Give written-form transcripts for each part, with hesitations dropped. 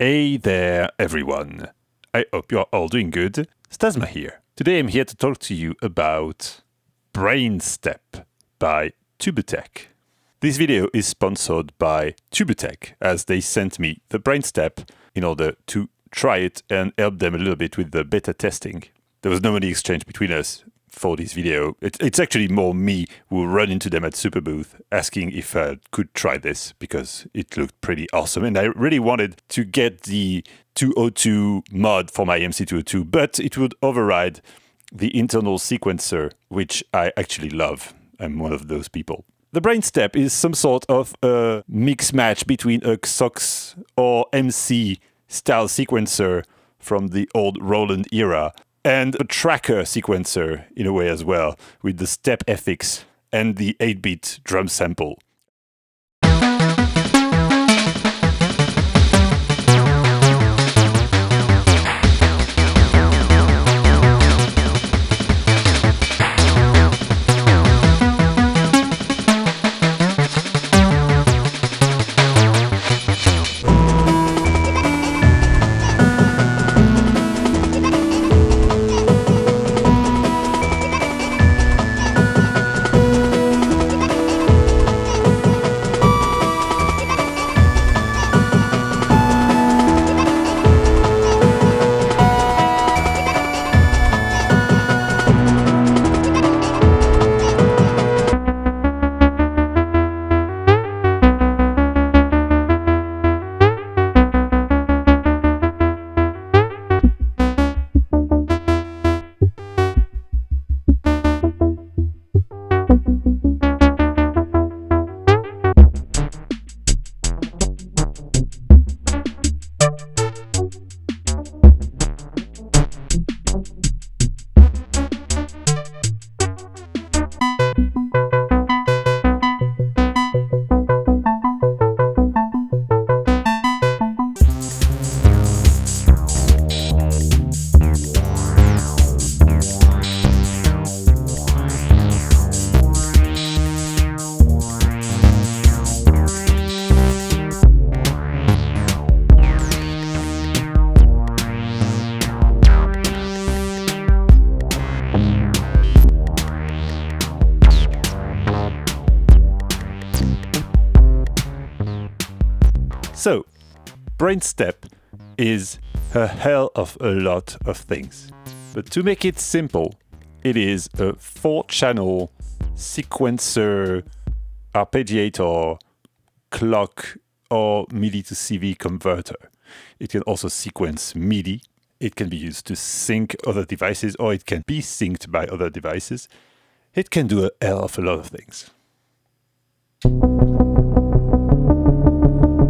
Hey there, everyone. I hope you are all doing good. Stasma here. Today I'm here to talk to you about Brainstep by Tubbutec. This video is sponsored by Tubbutec, as they sent me the Brainstep in order to try it and help them a little bit with the beta testing. There was no money exchange between us for this video. It's actually more me who run into them at Super Booth asking if I could try this because it looked pretty awesome. And I really wanted to get the 202 mod for my MC-202, but it would override the internal sequencer, which I actually love. I'm one of those people. The Brainstep is some sort of a mix match between a Xox or MC style sequencer from the old Roland era and a tracker sequencer in a way as well, with the step FX and the 8-bit drum sample. So, Brainstep is a hell of a lot of things. But to make it simple, it is a 4-channel sequencer, arpeggiator, clock, or midi to CV converter. It can also sequence midi. It can be used to sync other devices, or it can be synced by other devices. It can do a hell of a lot of things.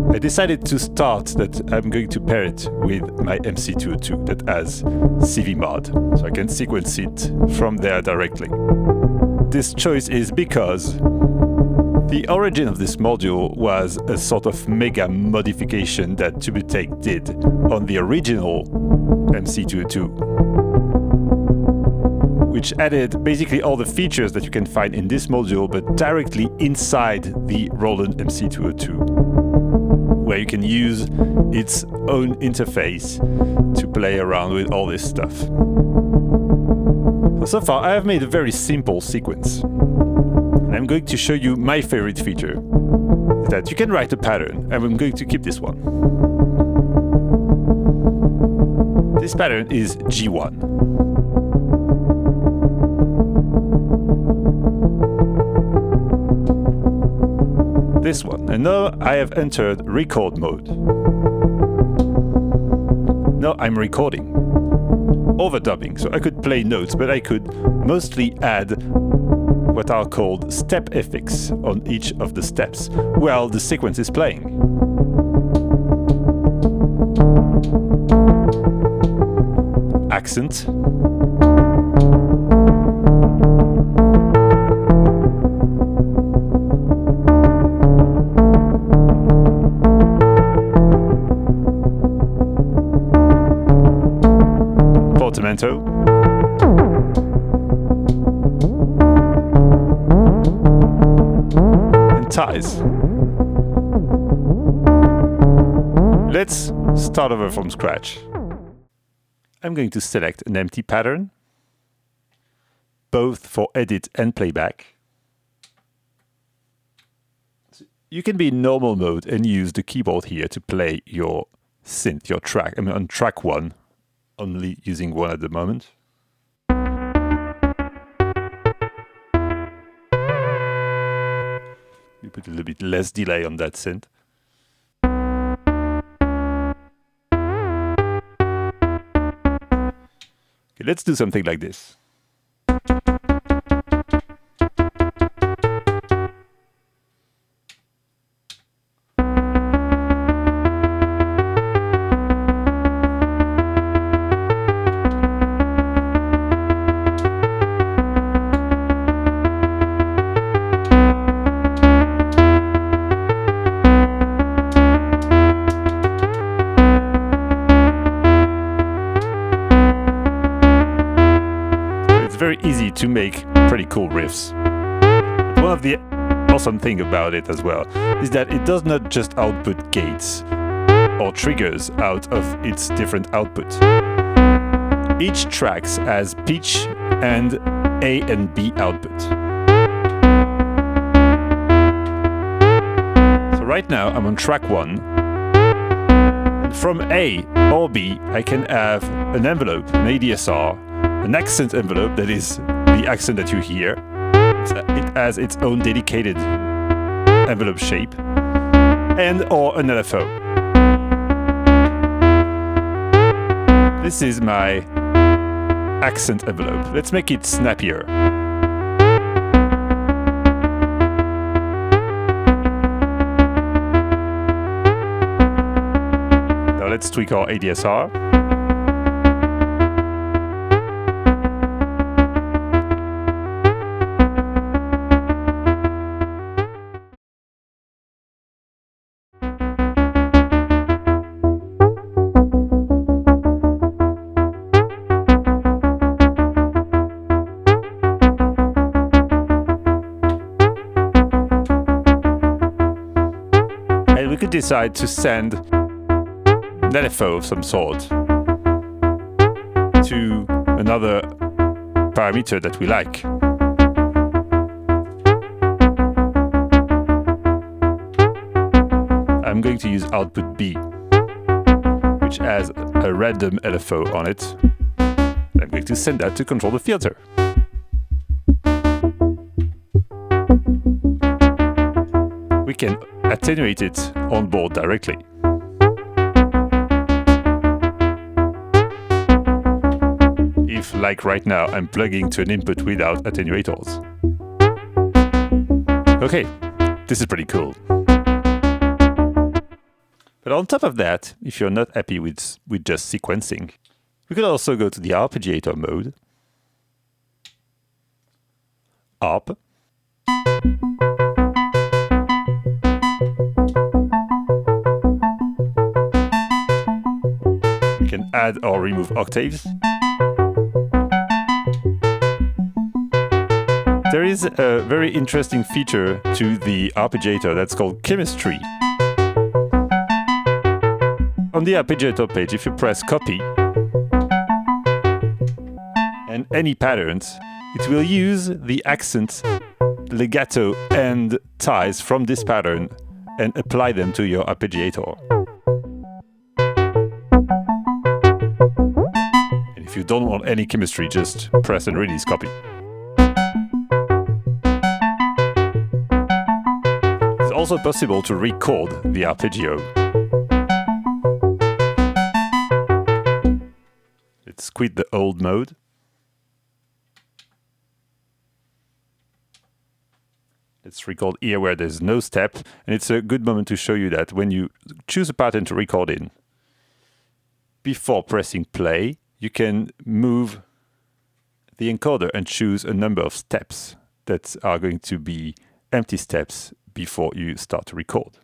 I decided to start that I'm going to pair it with my MC-202 that has CV mod, so I can sequence it from there directly. This choice is because the origin of this module was a sort of mega modification that Tubbutec did on the original MC-202, which added basically all the features that you can find in this module, but directly inside the Roland MC-202. Where you can use its own interface to play around with all this stuff. So far, I have made a very simple sequence. And I'm going to show you my favorite feature, that you can write a pattern, and I'm going to keep this one. This pattern is G1. This one, and now I have entered record mode. Now I'm recording, overdubbing, so I could play notes, but I could mostly add what are called step effects on each of the steps while the sequence is playing. Accent. Portamento. And ties. let's start over from scratch. I'm going to select an empty pattern, both for edit and playback. You can be in normal mode and use the keyboard here to play your synth, your track. I'm on track 1, only using 1 at the moment. You put a little bit less delay on that synth. Okay, let's do something like this. Very easy to make pretty cool riffs. But one of the awesome thing about it as well is that it does not just output gates or triggers out of its different outputs. Each track has pitch and A and B output. So right now I'm on track 1. And from A or B I can have an envelope, an ADSR, an accent envelope, that is the accent that you hear. It has its own dedicated envelope shape, and or an LFO. This is my accent envelope. Let's make it snappier. Now let's tweak our ADSR. We could decide to send an LFO of some sort to another parameter that we like. I'm going to use output B, which has a random LFO on it. I'm going to send that to control the filter. We can attenuate it on board directly. If, like right now, I'm plugging to an input without attenuators. Okay, this is pretty cool. But on top of that, if you're not happy with just sequencing, we could also go to the arpeggiator mode. Arp. We can add or remove octaves. There is a very interesting feature to the arpeggiator that's called chemistry. On the arpeggiator page, if you press copy and any patterns, it will use the accent, legato and ties from this pattern and apply them to your arpeggiator. And if you don't want any chemistry, just press and release copy. It's also possible to record the arpeggio. Let's quit the old mode. Let's record here where there's no step, and it's a good moment to show you that when you choose a pattern to record in, before pressing play, you can move the encoder and choose a number of steps that are going to be empty steps before you start to record.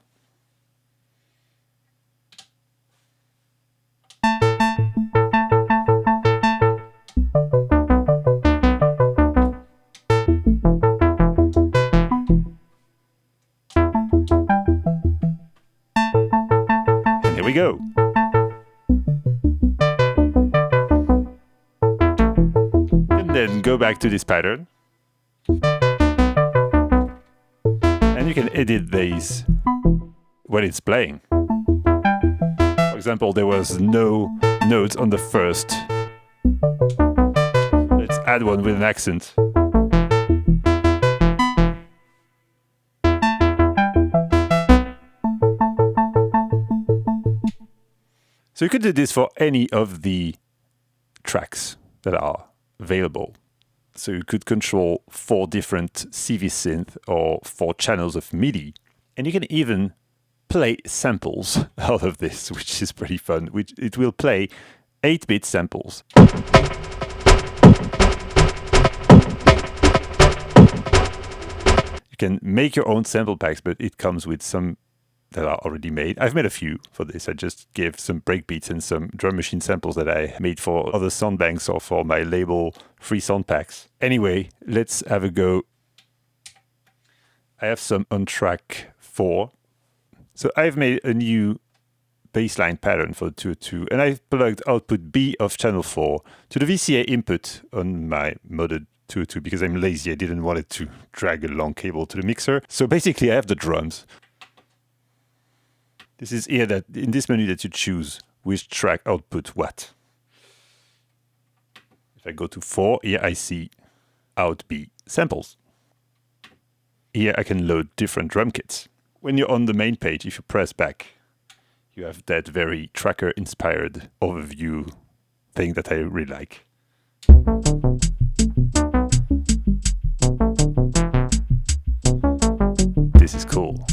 There we go. And then go back to this pattern. And you can edit these when it's playing. For example, there was no note on the first. Let's add one with an accent. So you could do this for any of the tracks that are available. So you could control 4 different CV synth or 4 channels of MIDI. And you can even play samples out of this, which is pretty fun. It will play 8-bit samples. You can make your own sample packs, but it comes with some that are already made. I've made a few for this. I just gave some breakbeats and some drum machine samples that I made for other sound banks or for my label free sound packs. Anyway, let's have a go. I have some on track 4. So I've made a new bassline pattern for the 202, and I've plugged output B of channel 4 to the VCA input on my modded 202 because I'm lazy. I didn't want it to drag a long cable to the mixer. So basically I have the drums. This is here that in this menu that you choose which track output what. If I go to 4, here I see out B samples. Here I can load different drum kits. When you're on the main page, if you press back, you have that very tracker-inspired overview thing that I really like. This is cool.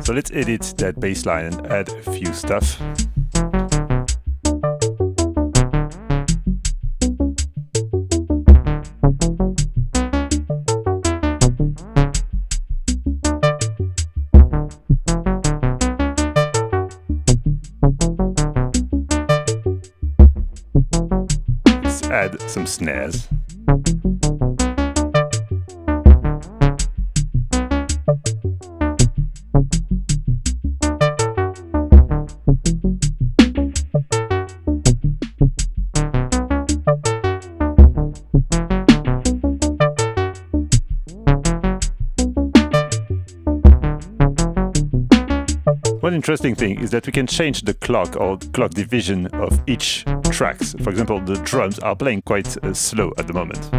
So let's edit that bass line and add a few stuff. Let's add some snares. One interesting thing is that we can change the clock or clock division of each tracks. For example, the drums are playing quite slow at the moment.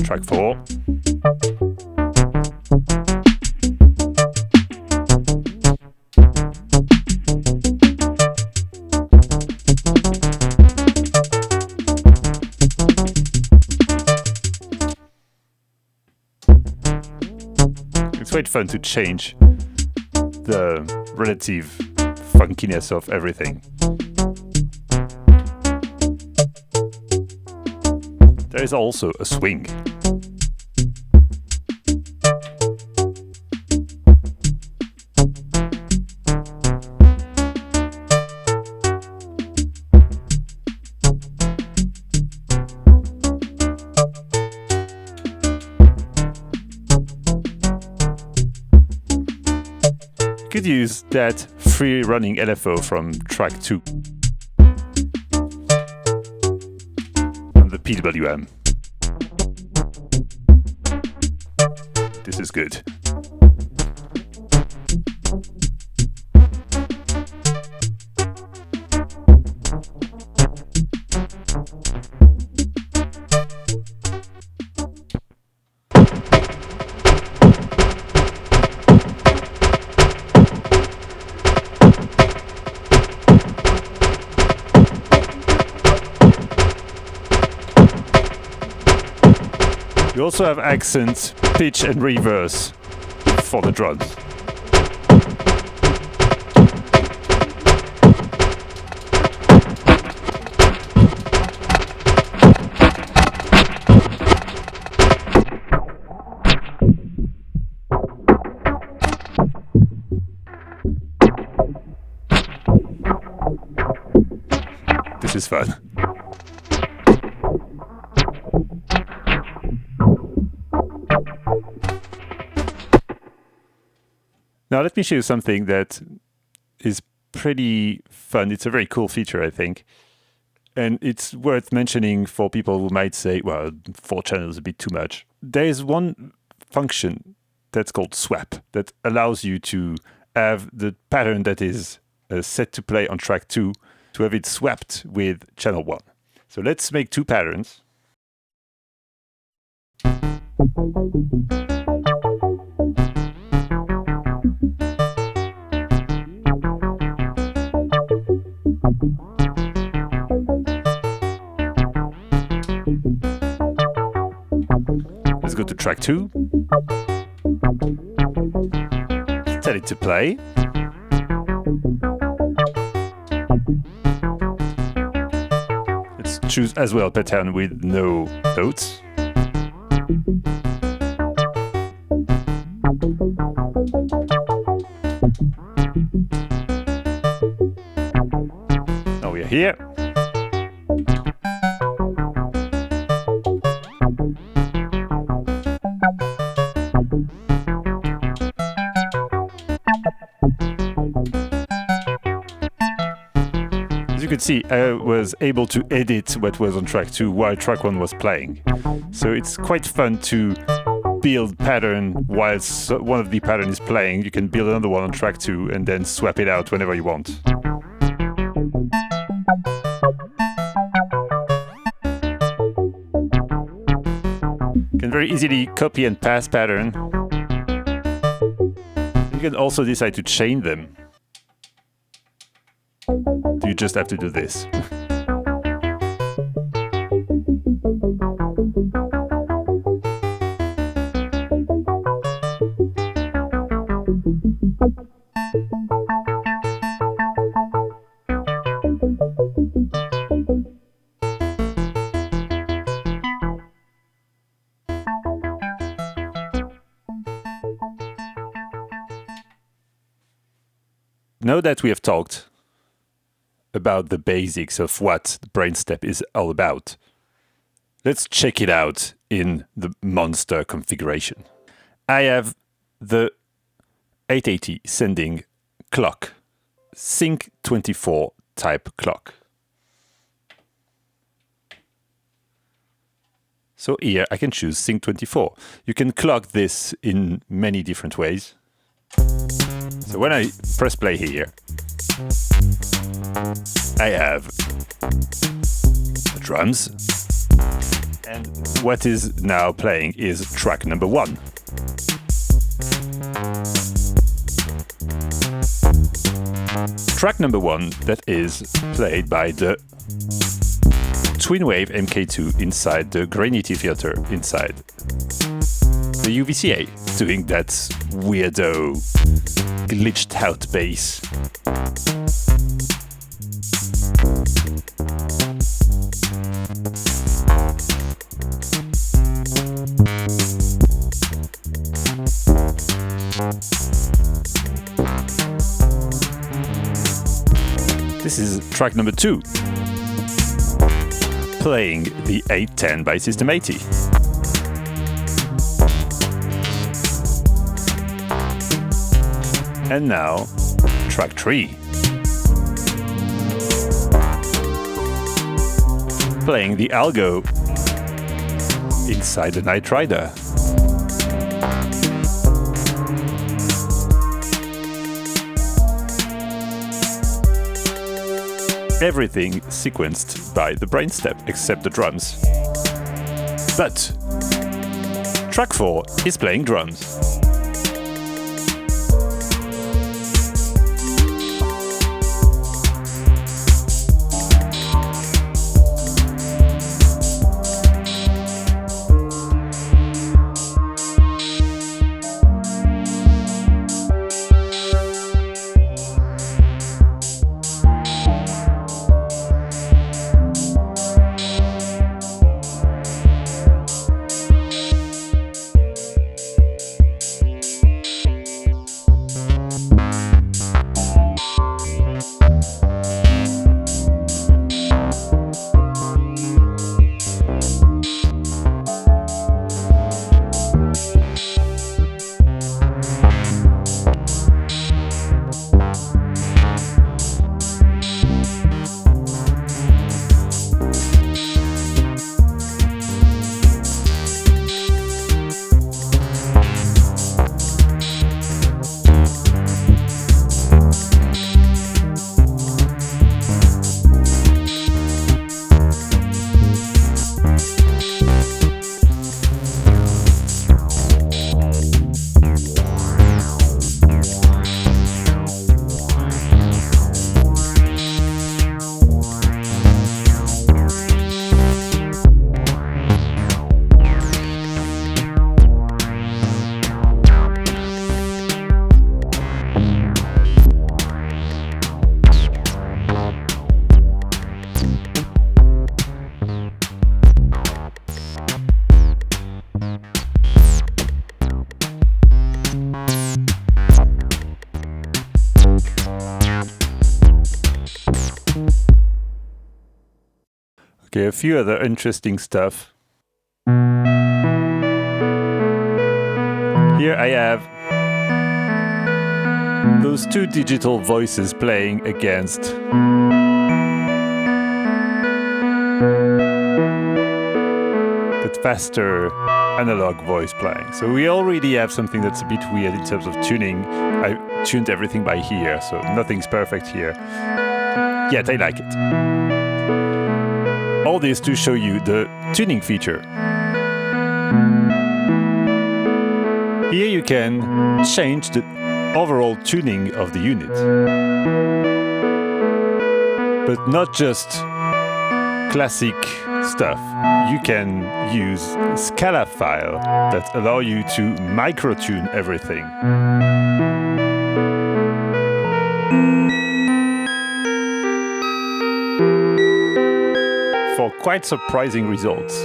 Track 4. It's quite fun to change the relative funkiness of everything. There is also a swing. Could use that free running LFO from track 2 on the PWM. This is good. You also have accent, pitch and reverse for the drums. which is fun. Now let me show you something that is pretty fun. It's a very cool feature, I think. And it's worth mentioning for people who might say, well, 4 channels is a bit too much. There is one function that's called swap that allows you to have the pattern that is set to play on track 2 to have it swapped with channel 1. So let's make 2 patterns. Let's go to track 2. Tell it to play. Let's choose as well pattern with no notes. Now we are here. As you could see, I was able to edit what was on track 2 while track 1 was playing. So it's quite fun to build pattern whilst one of the pattern is playing. You can build another one on track 2 and then swap it out whenever you want. You can very easily copy and paste pattern. You can also decide to chain them. You just have to do this. Now that we have talked about the basics of what the Brainstep is all about, let's check it out in the monster configuration. I have the 880 sending clock, Sync 24 type clock. So here I can choose Sync 24. You can clock this in many different ways. So when I press play here, I have the drums, and what is now playing is track number 1. Track number 1 that is played by the Twin Wave MK2 inside the grainity filter inside the UVCA, doing that weirdo glitched out bass. This is track number 2, playing the 810 by System 80. And now, track 3, playing the algo inside the Night Rider. Everything sequenced by the Brainstep except the drums. But track 4 is playing drums. Okay, a few other interesting stuff. Here I have those two digital voices playing against that faster analog voice playing. So we already have something that's a bit weird in terms of tuning. I tuned everything by ear, so nothing's perfect here. Yet I like it. All this to show you the tuning feature. Here you can change the overall tuning of the unit. But not just classic stuff. You can use a Scala file that allow you to micro-tune everything. For quite surprising results.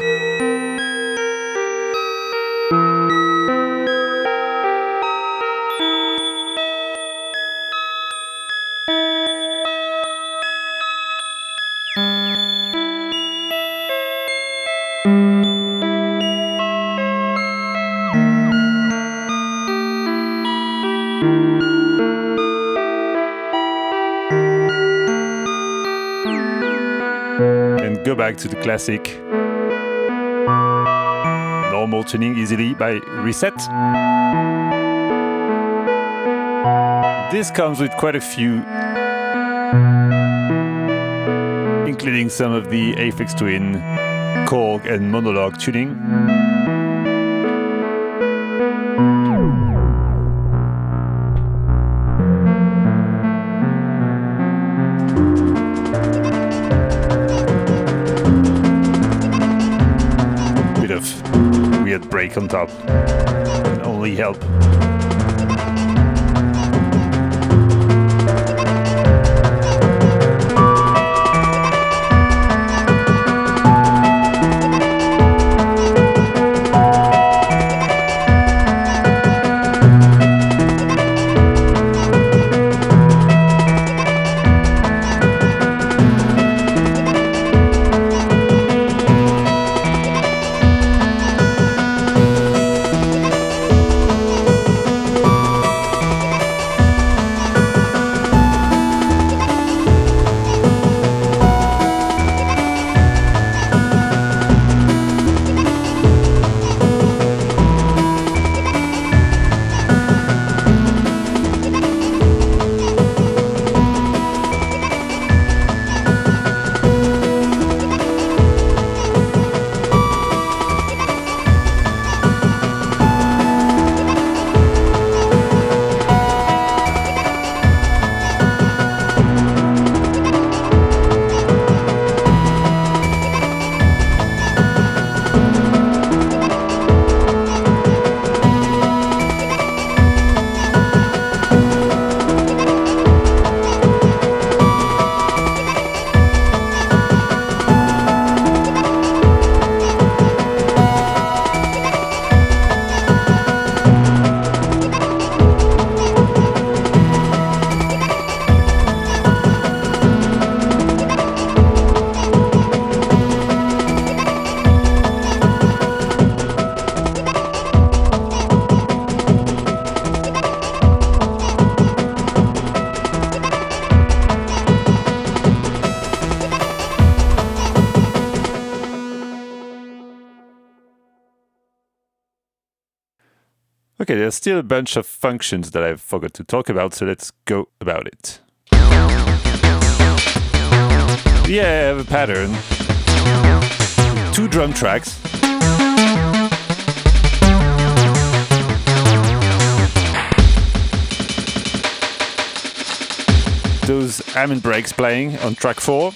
And go back to the classic normal tuning easily by reset. This comes with quite a few, including some of the Aphex Twin, Korg and Monologue tuning. Bit of weird break on top can only help. Okay, there's still a bunch of functions that I forgot to talk about, so let's go about it. Yeah, I have a pattern. 2 drum tracks. Those Hammond breaks playing on track 4.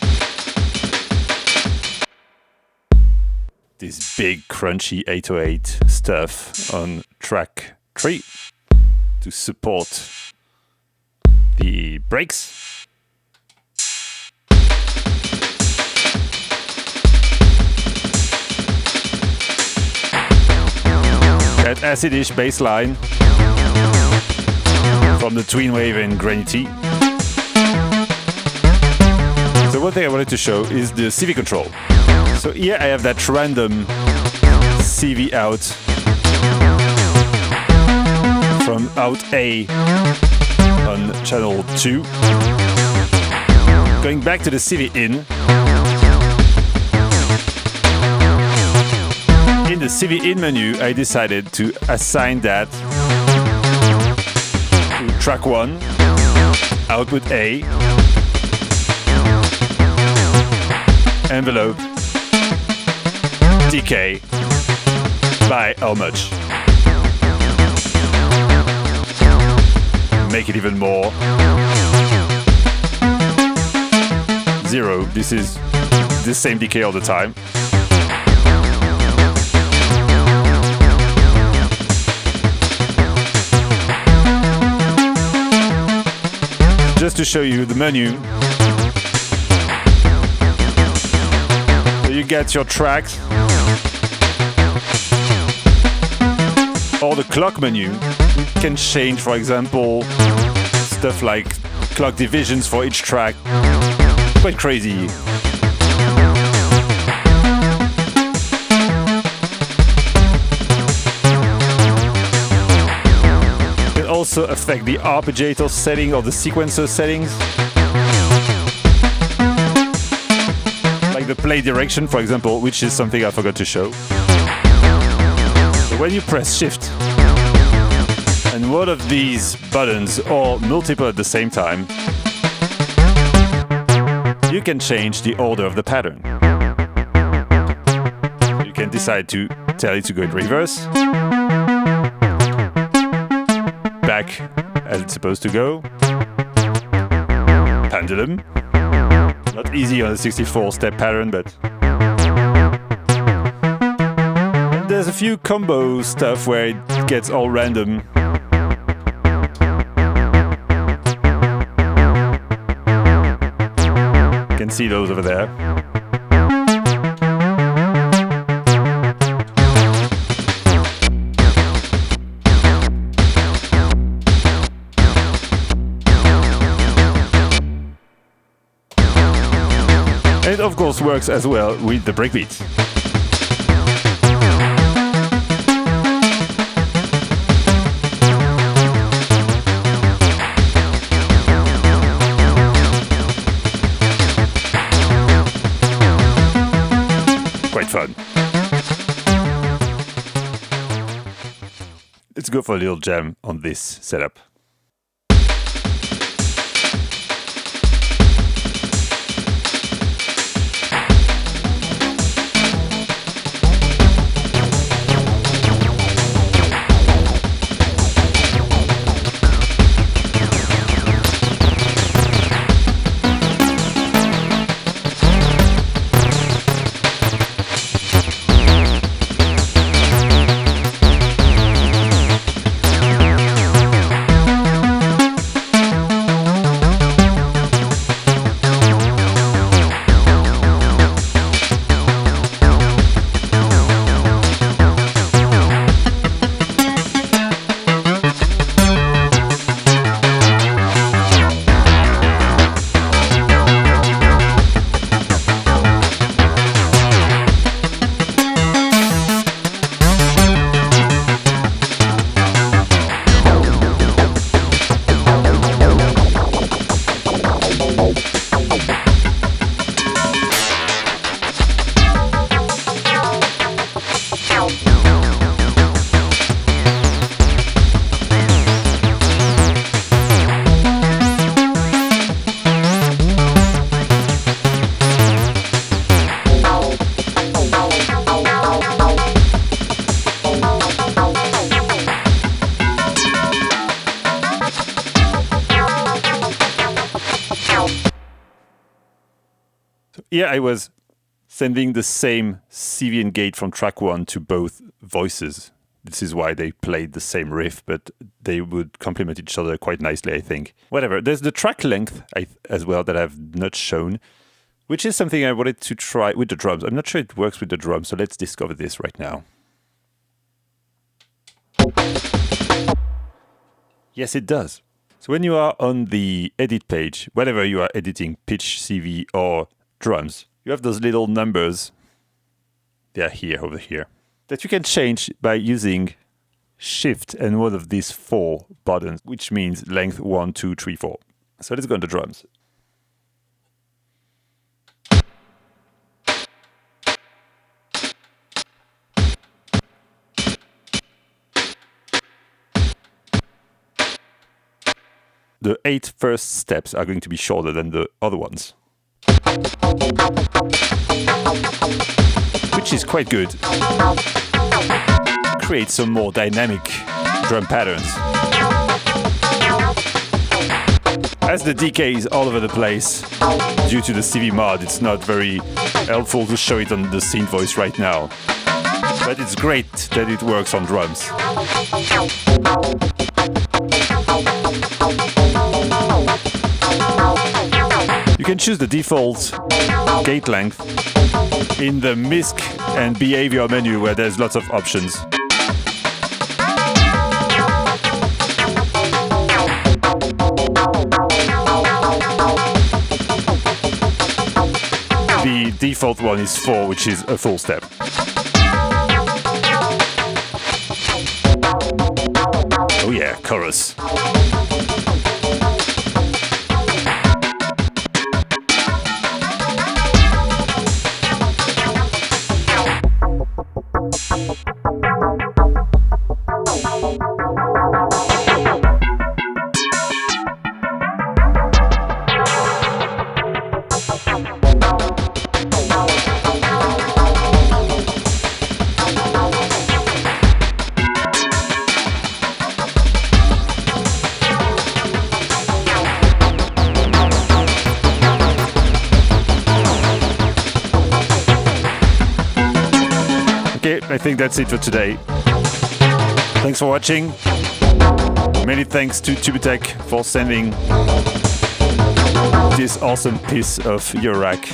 This big crunchy 808 stuff on track 3 to support the breaks. That acidish bass line from the Twin Wave and Granity. So one thing I wanted to show is the CV control. So here I have that random CV out from out A on channel 2. Going back to the CV in. In the CV in menu, I decided to assign that to track 1, output A, envelope, decay, by how much? Make it even more. 0, this is the same decay all the time. Just to show you the menu. So you get your tracks. Or the clock menu. You can change, for example, stuff like clock divisions for each track. Quite crazy. It can also affect the arpeggiator setting or the sequencer settings. Like the play direction, for example, which is something I forgot to show. So when you press Shift and one of these buttons or multiple at the same time, you can change the order of the pattern. You can decide to tell it to go in reverse, back as it's supposed to go, pendulum. Not easy on a 64-step pattern, but... And there's a few combo stuff where it gets all random. You can see those over there. And it of course works as well with the breakbeats. Quite fun. Let's go for a little jam on this setup. Yeah, I was sending the same CV and gate from track 1 to both voices. This is why they played the same riff, but they would complement each other quite nicely, I think. Whatever. There's the track length as well that I've not shown, which is something I wanted to try with the drums. I'm not sure it works with the drums, so let's discover this right now. Yes, it does. So when you are on the edit page, whenever you are editing pitch, CV, or drums, you have those little numbers They are here, over here. That you can change by using Shift and one of these 4 buttons, which means length 1, 2, 3, 4. So let's go on the drums. The 8 first steps are going to be shorter than the other ones, which is quite good. Create some more dynamic drum patterns. As the decay is all over the place due to the CV mod, it's not very helpful to show it on the synth voice right now. But it's great that it works on drums. You can choose the default gate length in the MISC and behavior menu where there's lots of options. The default one is 4, which is a full step. Oh yeah, chorus. Okay, I think that's it for today. Thanks for watching. Many thanks to Tubbutec for sending this awesome piece of Eurorack.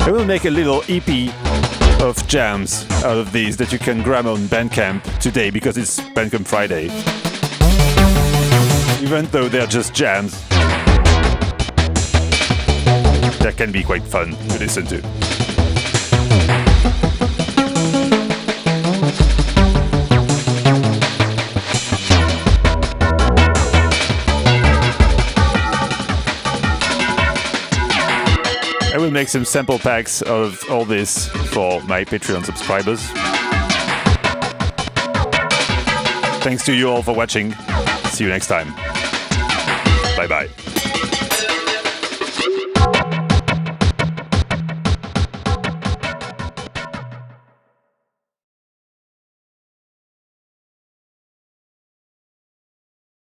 I will make a little EP of jams out of these that you can grab on Bandcamp today because it's Bandcamp Friday. Even though they're just jams, that can be quite fun to listen to. I will make some sample packs of all this for my Patreon subscribers. Thanks to you all for watching. See you next time. Bye bye.